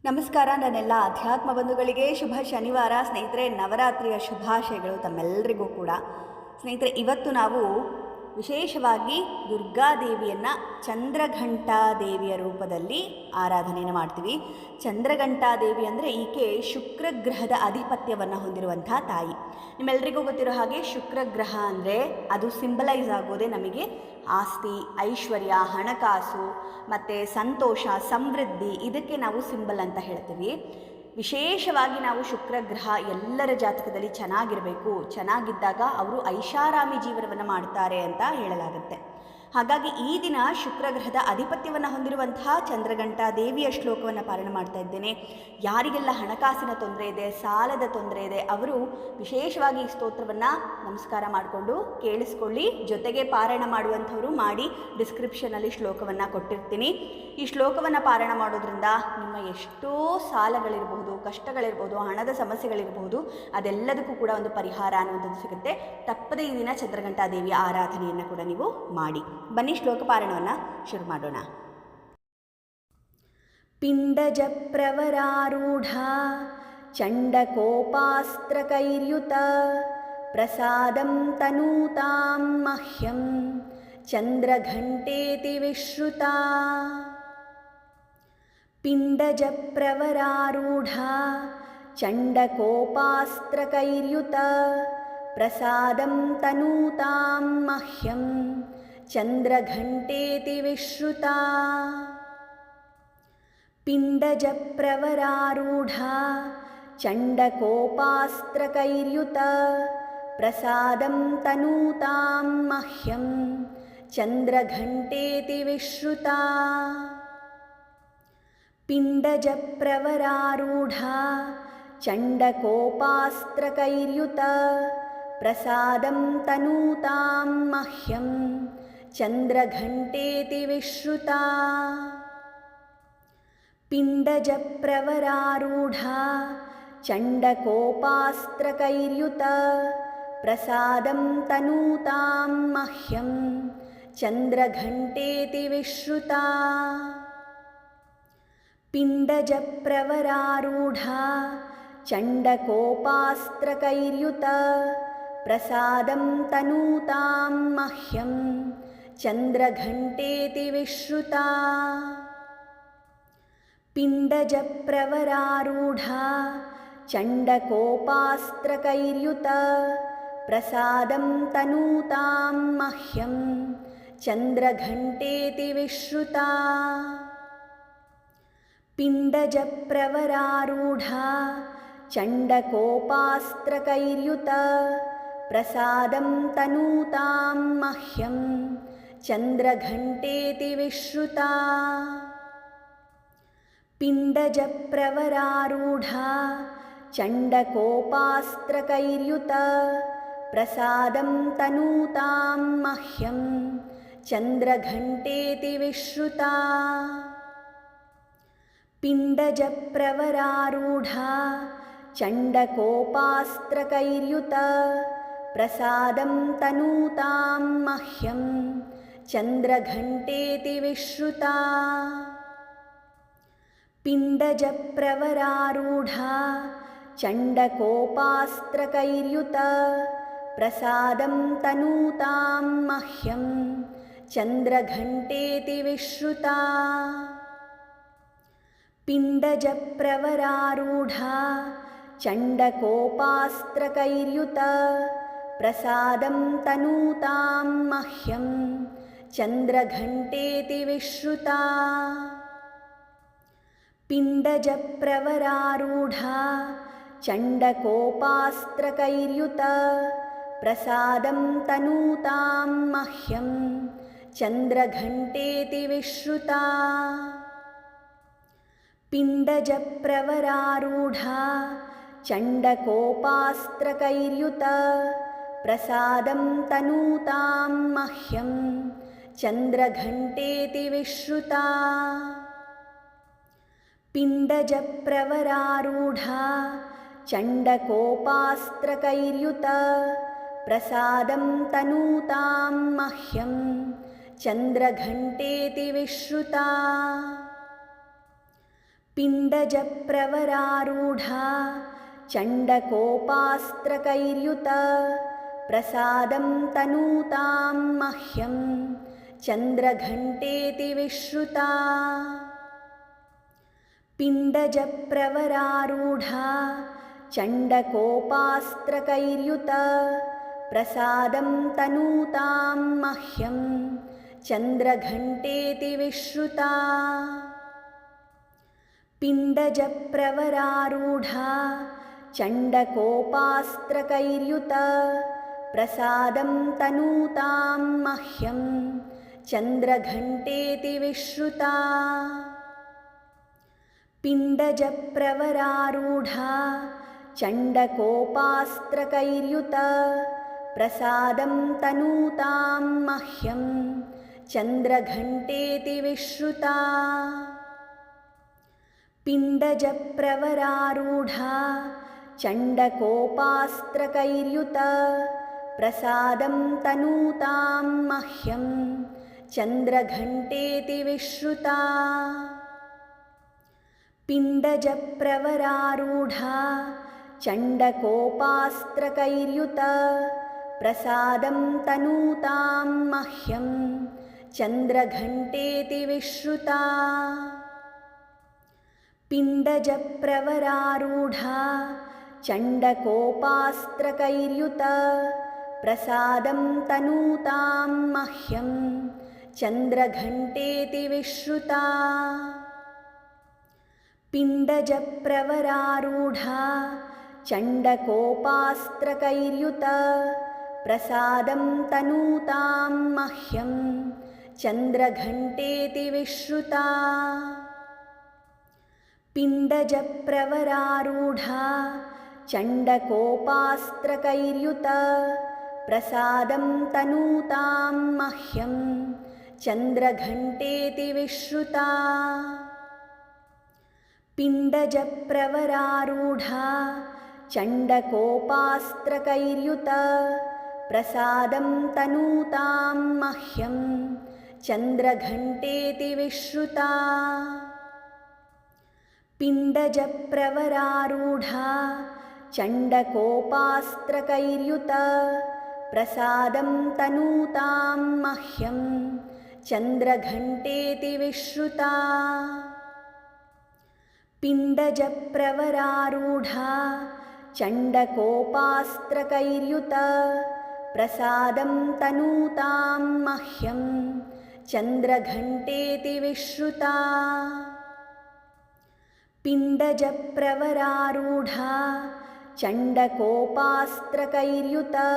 ನಮಸ್ಕಾರ ನನ್ನೆಲ್ಲ ಅಧ್ಯಾತ್ಮ ಬಂಧುಗಳಿಗೆ ಶುಭ ಶನಿವಾರ. ಸ್ನೇಹಿತರೆ, ನವರಾತ್ರಿಯ ಶುಭಾಶಯಗಳು ತಮ್ಮೆಲ್ಲರಿಗೂ ಕೂಡ. ಸ್ನೇಹಿತರೆ, ಇವತ್ತು ನಾವು ವಿಶೇಷವಾಗಿ ದುರ್ಗಾದೇವಿಯನ್ನು ಚಂದ್ರಘಂಟಾ ದೇವಿಯ ರೂಪದಲ್ಲಿ ಆರಾಧನೆಯನ್ನು ಮಾಡ್ತೀವಿ. ಚಂದ್ರಘಂಟಾ ದೇವಿ ಅಂದರೆ ಈಕೆ ಶುಕ್ರಗ್ರಹದ ಅಧಿಪತ್ಯವನ್ನು ಹೊಂದಿರುವಂಥ ತಾಯಿ. ನಿಮ್ಮೆಲ್ಲರಿಗೂ ಗೊತ್ತಿರೋ ಹಾಗೆ ಶುಕ್ರಗ್ರಹ ಅಂದರೆ ಅದು ಸಿಂಬಲೈಸ್ ಆಗೋದೇ ನಮಗೆ ಆಸ್ತಿ, ಐಶ್ವರ್ಯ, ಹಣಕಾಸು ಮತ್ತು ಸಂತೋಷ, ಸಮೃದ್ಧಿ, ಇದಕ್ಕೆ ನಾವು ಸಿಂಬಲ್ ಅಂತ ಹೇಳ್ತೀವಿ. ವಿಶೇಷವಾಗಿ ನಾವು ಶುಕ್ರಗ್ರಹ ಎಲ್ಲರ ಜಾತಕದಲ್ಲಿ ಚೆನ್ನಾಗಿರಬೇಕು, ಚೆನ್ನಾಗಿದ್ದಾಗ ಅವರು ಐಷಾರಾಮಿ ಜೀವನವನ್ನು ಮಾಡ್ತಾರೆ ಅಂತ ಹೇಳಲಾಗುತ್ತೆ. ಹಾಗಾಗಿ ಈ ದಿನ ಶುಕ್ರಗ್ರಹದ ಅಧಿಪತ್ಯವನ್ನು ಹೊಂದಿರುವಂತಹ ಚಂದ್ರಘಂಟಾ ದೇವಿಯ ಶ್ಲೋಕವನ್ನು ಪಾರಾಯಣ ಮಾಡ್ತಾ ಇದ್ದೇನೆ. ಯಾರಿಗೆಲ್ಲ ಹಣಕಾಸಿನ ತೊಂದರೆ ಇದೆ, ಸಾಲದ ತೊಂದರೆ ಇದೆ, ಅವರು ವಿಶೇಷವಾಗಿ ಈ ಸ್ತೋತ್ರವನ್ನು ನಮಸ್ಕಾರ ಮಾಡಿಕೊಂಡು ಕೇಳಿಸ್ಕೊಳ್ಳಿ. ಜೊತೆಗೆ ಪಾರಾಯಣ ಮಾಡುವಂಥವರು ಮಾಡಿ ಡಿಸ್ಕ್ರಿಪ್ಷನಲ್ಲಿ ಶ್ಲೋಕವನ್ನು ಕೊಟ್ಟಿರ್ತೀನಿ. ಈ ಶ್ಲೋಕವನ್ನು ಪಾರಾಯಣ ಮಾಡೋದ್ರಿಂದ ನಿಮ್ಮ ಎಷ್ಟೋ ಸಾಲಗಳಿರಬಹುದು, ಕಷ್ಟಗಳಿರ್ಬೋದು, ಹಣದ ಸಮಸ್ಯೆಗಳಿರಬಹುದು, ಅದೆಲ್ಲದಕ್ಕೂ ಕೂಡ ಒಂದು ಪರಿಹಾರ ಅನ್ನುವಂಥದ್ದು ಸಿಗುತ್ತೆ. ತಪ್ಪದೇ ಈ ದಿನ ಚಂದ್ರಘಂಟಾ ದೇವಿಯ ಆರಾಧನೆಯನ್ನು ಕೂಡ ನೀವು ಮಾಡಿ. ಬನ್ನಿ ಶ್ಲೋಕ ಪಾರಾಯಣವನ್ನು ಶುರು ಮಾಡೋಣ. ಪಿಂಡಜ ಪ್ರವರಾರೂಢ ಚಂಡಕೋಪಾಸ್ತ್ರಕೈರ್ಯುತ ಪ್ರಸಾದಂ ತನೂತಾಂ ಮಹ್ಯಂ ಚಂದ್ರಘಂಟೇತಿ ವಿಶ್ರುತಾ. ಪಿಂಡಜ ಪ್ರವರಾರೂಢ ಚಂಡಕೋಪಾಸ್ತ್ರಕೈರ್ಯುತ ಪ್ರಸಾದಂ ತನೂತಾಂ ಮಹ್ಯಂ ಚಂದ್ರಘಂಟೇತಿ ವಿಶ್ರುತಾ. ಪಿಂಡಜ ಪ್ರವರಾರೂಢ ಚಂಡಕೋಪಾಸ್ತ್ರಕೈರ್ಯುತ ಪ್ರಸಾದಂ ತನೂತಾಂ ಮಹ್ಯಂ ಚಂದ್ರಘಂಟೇತಿ ವಿಶ್ರುತಾ. ಪಿಂಡಜ ಪ್ರವರಾರೂಢ ಚಂಡಕೋಪಾಸ್ತ್ರಕೈರ್ಯುತ ಪ್ರಸಾದಂ ತನೂತಾಂ ಮಹ್ಯಂ ಚಂದ್ರಘಂಟೇತಿ ವಿಶ್ರುತಾ. ಪಿಂಡಜ ಪ್ರವರಾರೂಢ ಚಂಡಕೋಪಾಸ್ತ್ರಕೈರ್ಯುತ ಪ್ರಸಾದಂ ತನೂತಾಂ ಮಹ್ಯಂ ಚಂದ್ರಘಂಟೇತಿ ವಿಶ್ರುತಾ. ಪಿಂಡಜ ಪ್ರವರಾರೂಢ ಚಂಡಕೋಪಾಸ್ತ್ರಕೈರ್ಯುತ ಪ್ರಸಾದಂ ತನೂತಾಂ ಮಹ್ಯಂ ಚಂದ್ರಘಂಟೇತಿ ವಿಶ್ರುತಾ. ಪಿಂಡಜ ಪ್ರವರಾರೂಢ ಚಂಡಕೋಪಾಸ್ತ್ರಕೈರ್ಯುತ ಪ್ರಸಾದಂ ತನೂತಾಂ ಮಹ್ಯಂ ಚಂದ್ರಘಂಟೇತಿ ವಿಶ್ರುತಾ. ಪಿಂಡಜ ಪ್ರವರಾರೂಢ ಚಂಡಕೋಪಾಸ್ತ್ರಕೈರ್ಯುತ ಪ್ರಸಾದಂ ತನೂತಾಂ ಮಹ್ಯಂ ಚಂದ್ರಘಂಟೇತಿ ವಿಶ್ರುತಾ. ಪಿಂಡಜ ಪ್ರವರಾರೂಢ ಚಂಡಕೋಪಾಸ್ತ್ರಕೈರ್ಯುತ ಪ್ರಸಾದಂ ತನೂತಾಂ ಮಹ್ಯಂ ಚಂದ್ರಘಂಟೇತಿ ವಿಶ್ರುತಾ. ಪಿಂಡಜ ಪ್ರವರಾರೂಢ ಚಂಡಕೋಪಾಸ್ತ್ರಕೈರ್ಯುತ ಪ್ರಸಾದಂ ತನೂತಾಂ ಮಹ್ಯಂ ಚಂದ್ರಘಂಟೇತಿ ವಿಶ್ರುತಾ. ಪಿಂಡಜ ಪ್ರವರಾರೂಢ ಚಂಡಕೋಪಾಸ್ತ್ರಕೈರ್ಯುತ ಪ್ರಸಾದಂ ತನೂತಾಂ ಮಹ್ಯಂ ಚಂದ್ರಘಂಟೇತಿ ವಿಶ್ರುತಾ. ಪಿಂಡಜ ಪ್ರವರಾರೂಢ ಚಂಡಕೋಪಾಸ್ತ್ರಕೈರ್ಯುತ ಪ್ರಸಾದಂ ತನೂತಾಂ ಮಹ್ಯಂ ಚಂದ್ರಘಂಟೇತಿ ವಿಶ್ರುತಾ. ಪಿಂಡಜ ಪ್ರವರಾರೂಢ ಚಂಡಕೋಪಾಸ್ತ್ರಕೈರ್ಯುತ ಪ್ರಸಾದಂ ತನೂತಾಂ ಮಹ್ಯಂ ಚಂದ್ರಘಂಟೇತಿ ವಿಶ್ರುತಾ. ಪಿಂಡಜ ಪ್ರವರಾರೂಢ ಚಂಡಕೋಪಾಸ್ತ್ರಕೈರ್ಯುತ ಪ್ರಸಾದಂ ತನೂತಾಂ ಮಹ್ಯಂ ಚಂದ್ರಘಂಟೇತಿ ವಿಶ್ರುತಾ. ಪಿಂಡಜ ಪ್ರವರಾರೂಢ ಚಂಡಕೋಪಾಸ್ತ್ರಕೈರ್ಯುತ ಪ್ರಸಾದಂ ತನೂತಾಂ ಮಹ್ಯಂ ಚಂದ್ರಘಂಟೇತಿ ವಿಶ್ರುತಾ. पिण्डजप्रवरारूढा चण्डकोपास्त्रकैर्युता प्रसादं तनूतां मह्यं चन्द्रघण्टेति विश्रुता। पिण्डजप्रवरारूढा चण्डकोपास्त्रकैर्युता प्रसादं तनूतां मह्यं चन्द्रघण्टेति विश्रुता। पिण्डजप्रवरारूढा चण्डकोपास्त्रकैर्युता प्रसादं तनूतां मह्यं चन्द्रघण्टेति विश्रुता। पिण्डजप्रवरारूढा चण्डकोपास्त्रकैर्युता प्रसादं तनूतां मह्यं चन्द्रघण्टेति विश्रुता। पिण्डजप्रवरारूढा चण्डकोपास्त्रकैर्युता प्रसादं तनूतां मह्यं चन्द्रघण्टेति विश्रुता। पिण्डजप्रवरारूढा चण्डकोपास्त्रकैर्युता प्रसादं तनूतां मह्यं चन्द्रघण्टेति विश्रुता। पिण्डजप्रवरारूढा चण्डकोपास्त्रकैर्युता प्रसादं तनूतां मह्यं चन्द्रघण्टेति विश्रुता। पिण्डजप्रवरारूढा चण्डकोपास्त्रकैर्युता प्रसादं तनूतां मह्यं चन्द्रघण्टेति विश्रुता। पिण्डजप्रवरारूढा चण्डकोपास्त्रकैर्युता प्रसादं तनूतां मह्यं चन्द्रघण्टेति विश्रुता। पिण्डजप्रवरारूढा चण्डकोपास्त्रकैर्युता प्रसादं तनूतां मह्यं चन्द्रघण्टेति विश्रुता। पिण्डजप्रवरारूढा चण्डकोपास्त्रकैर्युता प्रसादं तनूतां मह्यं चन्द्रघण्टेति विश्रुता। पिण्डजप्रवरारूढा चण्डकोपास्त्रकैर्युता प्रसादं तनूतां मह्यं चन्द्रघण्टेति विश्रुता। पिण्डजप्रवरारूढा चण्डकोपास्त्रकैर्युता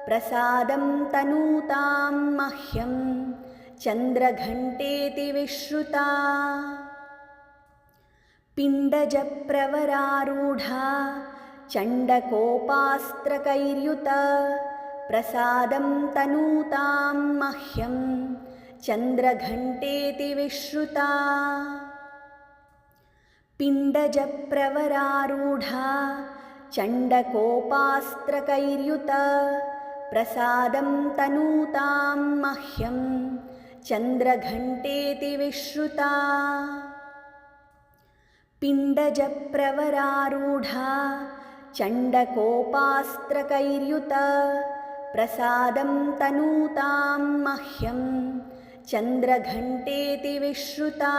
प्रसादं तनूतां मह्यं चन्द्रघण्टेति विश्रुता। पिण्डजप्रवरारूढा चण्डकोपास्त्रकैर्युता प्रसादं तनूतां मह्यं चन्द्रघण्टेति विश्रुता। पिण्डजप्रवरारूढा चण्डकोपास्त्रकैर्युता प्रसादं तनूतां मह्यं चन्द्रघण्टेति विश्रुता। पिण्डजप्रवरारूढा चण्डकोपास्त्रकैर्युता प्रसादं तनूतां मह्यं चन्द्रघण्टेति विश्रुता।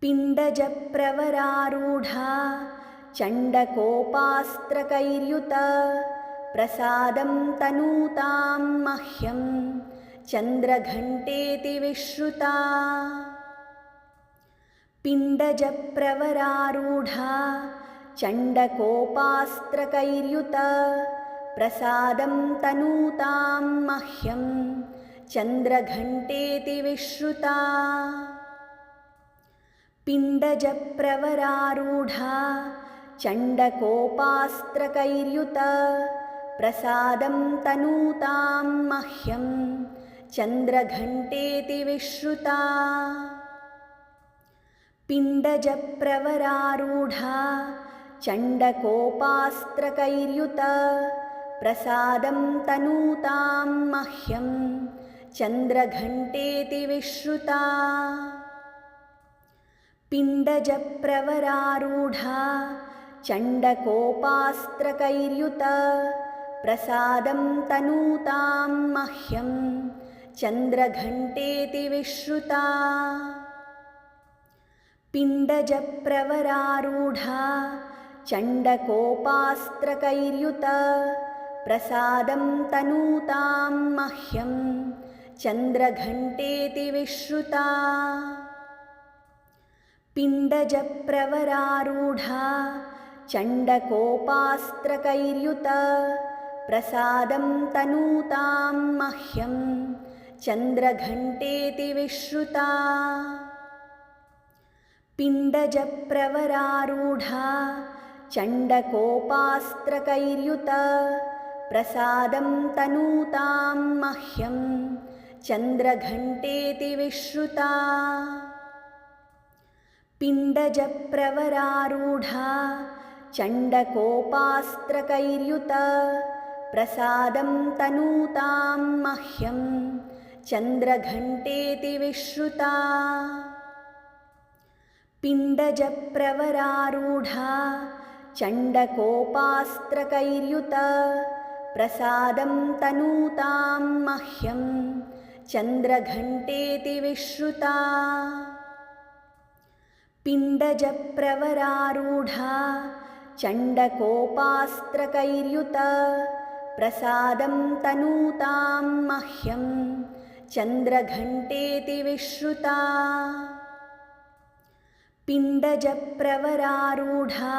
पिण्डजप्रवरारूढा चण्डकोपास्त्रकैर्युता प्रसादं तनूतां मह्यं चन्द्रघण्टेति विश्रुता। पिण्डजप्रवरारूढा चण्डकोपास्त्रकैर्युता प्रसादं तनूतां मह्यं चन्द्रघण्टेति विश्रुता। पिण्डजप्रवरारूढा चण्डकोपास्त्रकैर्युता प्रसादं तनूतां मह्यं चन्द्रघण्टेति विश्रुता। पिण्डजप्रवरारूढा चण्डकोपास्त्रकैर्युता प्रसादं तनूतां मह्यं चन्द्रघण्टेति विश्रुता। पिण्डजप्रवरारूढा चण्डकोपास्त्रकैर्युता प्रसादं तनूतां मह्यं चन्द्रघण्टेति विश्रुता। पिण्डजप्रवरारूढा चण्डकोपास्त्रकैर्युता प्रसादं तनूतां मह्यं चन्द्रघण्टेति विश्रुता। पिण्डजप्रवरारूढा चण्डकोपास्त्रकैर्युता प्रसादं तनूतां मह्यं चन्द्रघण्टेति विश्रुता। पिण्डजप्रवरारूढा चण्डकोपास्त्रकैर्युता प्रसादं तनूतां मह्यं चन्द्रघण्टेति विश्रुता। पिण्डजप्रवरारूढा चण्डकोपास्त्रकैर्युता प्रसादं तनूतां मह्यं चन्द्रघण्टेति विश्रुता। पिण्डजप्रवरारूढा चण्डकोपास्त्रकैर्युता प्रसादं तनूतां मह्यं चन्द्रघण्टेति विश्रुता। पिण्डजप्रवरारूढा चण्डकोपास्त्रकैर्युता प्रसादं तनूतां मह्यं चन्द्रघण्टेति विश्रुता। पिण्डजप्रवरारूढा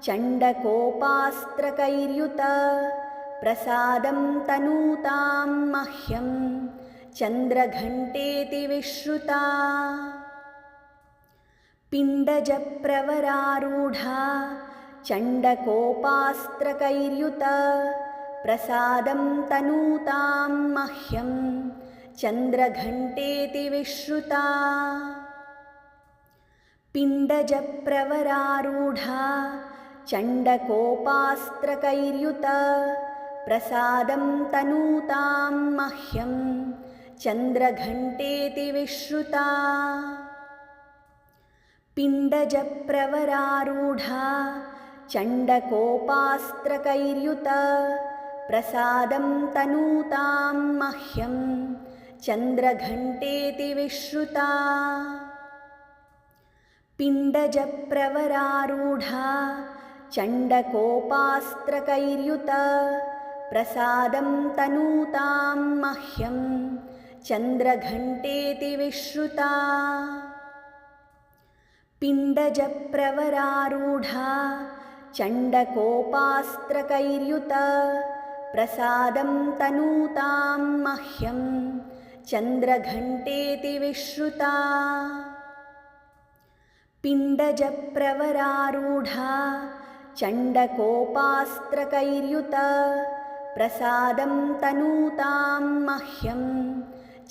चण्डकोपास्त्रकैर्युता प्रसादं तनूतां मह्यं चन्द्रघण्टेति विश्रुता। पिण्डजप्रवरारूढा चण्डकोपास्त्रकैर्युता प्रसादं तनूतां मह्यं चन्द्रघण्टेति विश्रुता। पिण्डजप्रवरारूढा चण्डकोपास्त्रकैर्युता प्रसादं तनूतां मह्यं चन्द्रघण्टेति विश्रुता। पिण्डजप्रवरारूढा चण्डकोपास्त्रकैर्युता प्रसादं तनूतां मह्यं चन्द्रघण्टेति विश्रुता। पिण्डजप्रवरारूढा चण्डकोपास्त्रकैर्युता प्रसादं तनूतां मह्यं चन्द्रघण्टेति विश्रुता। पिण्डजप्रवरारूढा चण्डकोपास्त्रकैर्युता प्रसादं तनूतां मह्यं चन्द्रघण्टेति विश्रुता। पिण्डजप्रवरारूढा चण्डकोपास्त्रकैर्युता प्रसादं तनूतां मह्यं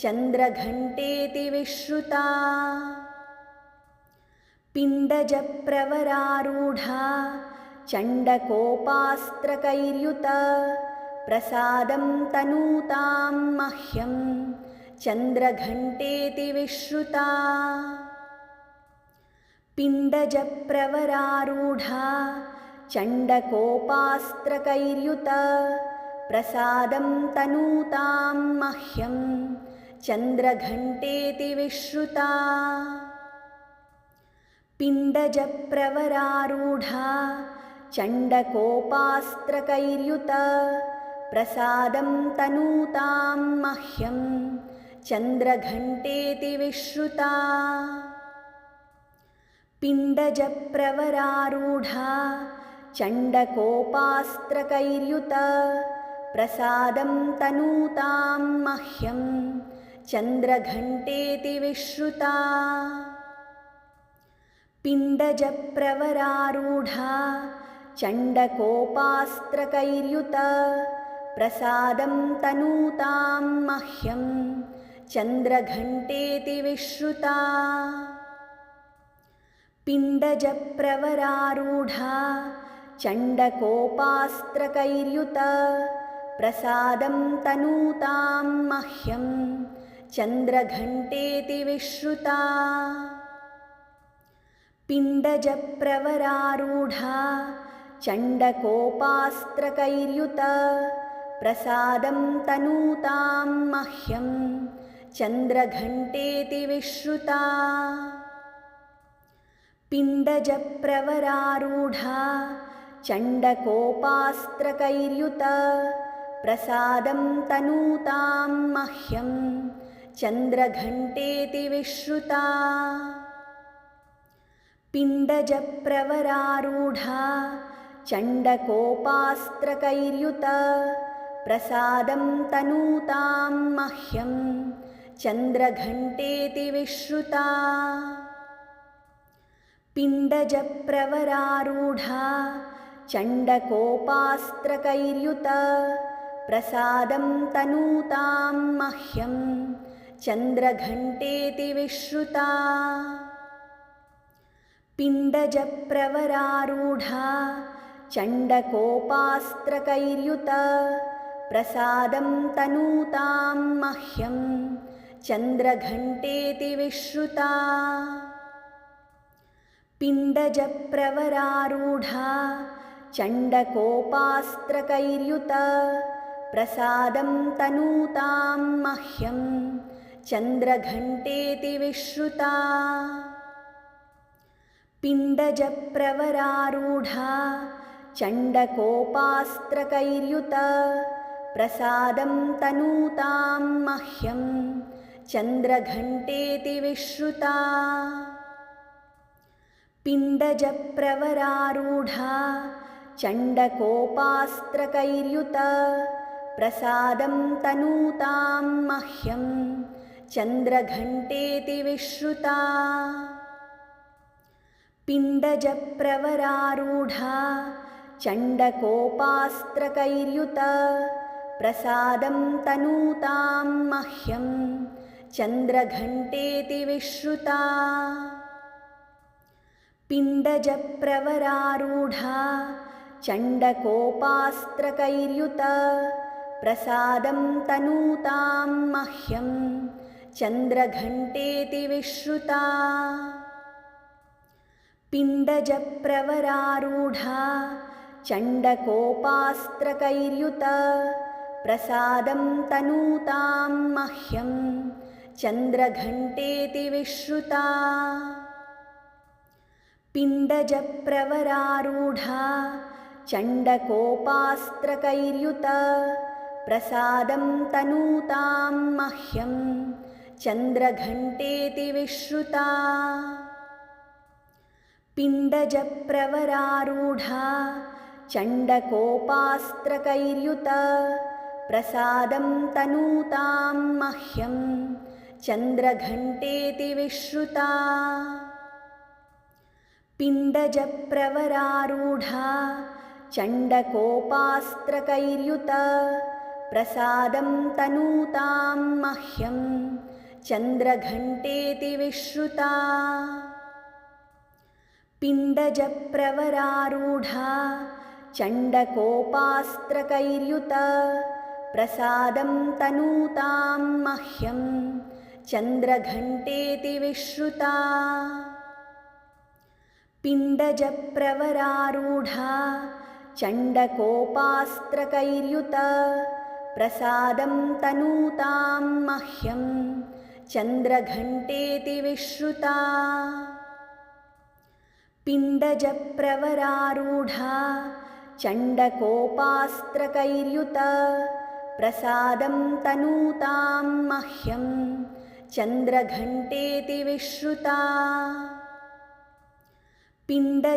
चन्द्रघण्टेति विश्रुता। पिण्डजप्रवरारूढा चण्डकोपास्त्रकैर्युता प्रसादं तनूतां मह्यं चन्द्रघण्टेति विश्रुता। पिण्डजप्रवरारूढा चण्डकोपास्त्रकैर्युता प्रसादं तनूतां मह्यं चन्द्रघण्टेति विश्रुता। पिण्डजप्रवरारूढा चण्डकोपास्त्रकैर्युता प्रसादं तनूतां मह्यं चन्द्रघण्टेति विश्रुता। पिण्डजप्रवरारूढा चण्डकोपास्त्रकैर्युता प्रसादं तनूतां मह्यं चन्द्रघण्टेति विश्रुता। पिण्डजप्रवरारूढा चण्डकोपास्त्रकैर्युता प्रसादं तनूतां मह्यं चन्द्रघण्टेति विश्रुता। पिण्डजप्रवरारूढा चण्डकोपास्त्रकैर्युता प्रसादं तनूतां मह्यं चन्द्रघण्टेति विश्रुता। पिण्डजप्रवरारूढा चण्डकोपास्त्रकैर्युत प्रसादं तनूतां मह्यं चन्द्रघण्टेति विश्रुता। पिण्डजप्रवरारूढा चण्डकोपास्त्रकैर्युत प्रसादं तनूतां मह्यं चन्द्रघण्टेति विश्रुता। पिण्डजप्रवरारूढा चण्डकोपास्त्रकैर्युत प्रसादं तनूतां मह्यं चन्द्रघण्टेति विश्रुता। पिण्डजप्रवरारूढा चण्डकोपास्त्रकैर्युत प्रसादं तनूतां मह्यं चन्द्रघण्टेति विश्रुता। पिण्डजप्रवरारूढा चण्डकोपास्त्रकैर्युत प्रसादं तनूतां मह्यं चन्द्रघण्टेति विश्रुता। पिण्डजप्रवरारूढा चण्डकोपास्त्रकैर्युत प्रसादं तनूतां मह्यं चन्द्रघण्टेति विश्रुता। पिण्डजप्रवरारूढा चण्डकोपास्त्रकैर्युत प्रसादं तनूतां मह्यं चन्द्रघण्टेति विश्रुता। पिण्डजप्रवरारूढा चण्डकोपास्त्रकैर्युत प्रसादं तनूतां मह्यं चन्द्रघण्टेति विश्रुता। पिण्डजप्रवरारूढा चण्डकोपास्त्रकैर्युत प्रसादं तनूतां मह्यं चन्द्रघण्टेति विश्रुता। पिण्डजप्रवरारूढा चण्डकोपास्त्रकैर्युत प्रसादं तनूतां मह्यं चन्द्रघण्टेति विश्रुता। पिण्डजप्रवरारूढा चण्डकोपास्त्रकैर्युत प्रसादं तनूतां मह्यं चन्द्रघण्टेति विश्रुता। पिण्डजप्रवरारूढा चण्डकोपास्त्रकैर्युत प्रसादं तनूतां मह्यं चन्द्रघण्टेति विश्रुता। पिण्डजप्रवरारूढा चण्डकोपास्त्रकैर्युत प्रसादं तनूतां मह्यं चन्द्रघण्टेति विश्रुता। पिण्डजप्रवरारूढा चण्डकोपास्त्रकैर्युत प्रसादं तनूतां मह्यं चन्द्रघण्टेति विश्रुता। पिण्डजप्रवरारूढा चण्डकोपास्त्रकैर्युत प्रसादं तनूतां मह्यं चन्द्रघण्टेति विश्रुता। पिण्डजप्रवरारूढा चण्डकोपास्त्रकैर्युत प्रसादं तनूतां मह्यं चन्द्रघण्टेति विश्रुता। पिण्डजप्रवरारूढा चण्डकोपास्त्रकैर्युत प्रसादं तनूतां मह्यं चन्द्रघण्टेति विश्रुता। पिण्डजप्रवरारूढा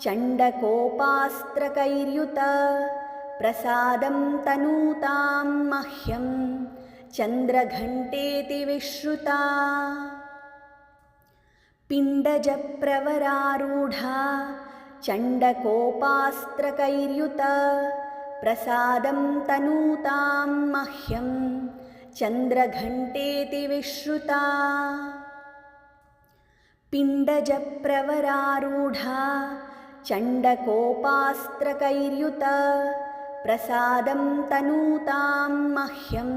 चण्डकोपास्त्रकैर्युत प्रसादं तनूतां मह्यं चन्द्रघण्टेति विश्रुता। पिण्डजप्रवरारूढा चण्डकोपास्त्रकैर्युत प्रसादं तनूतां मह्यं चन्द्रघण्टेति विश्रुता। पिण्डजप्रवरारूढा चण्डकोपास्त्रकैर्युत प्रसादं तनूतां मह्यं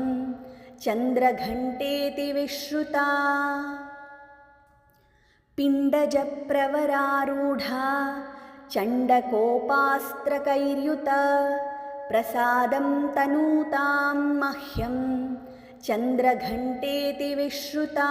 चन्द्रघण्टेति विश्रुता। पिण्डजप्रवरारूढा चण्डकोपास्त्रकैर्युता प्रसादं तनूतां मह्यं चन्द्रघण्टेति विश्रुता।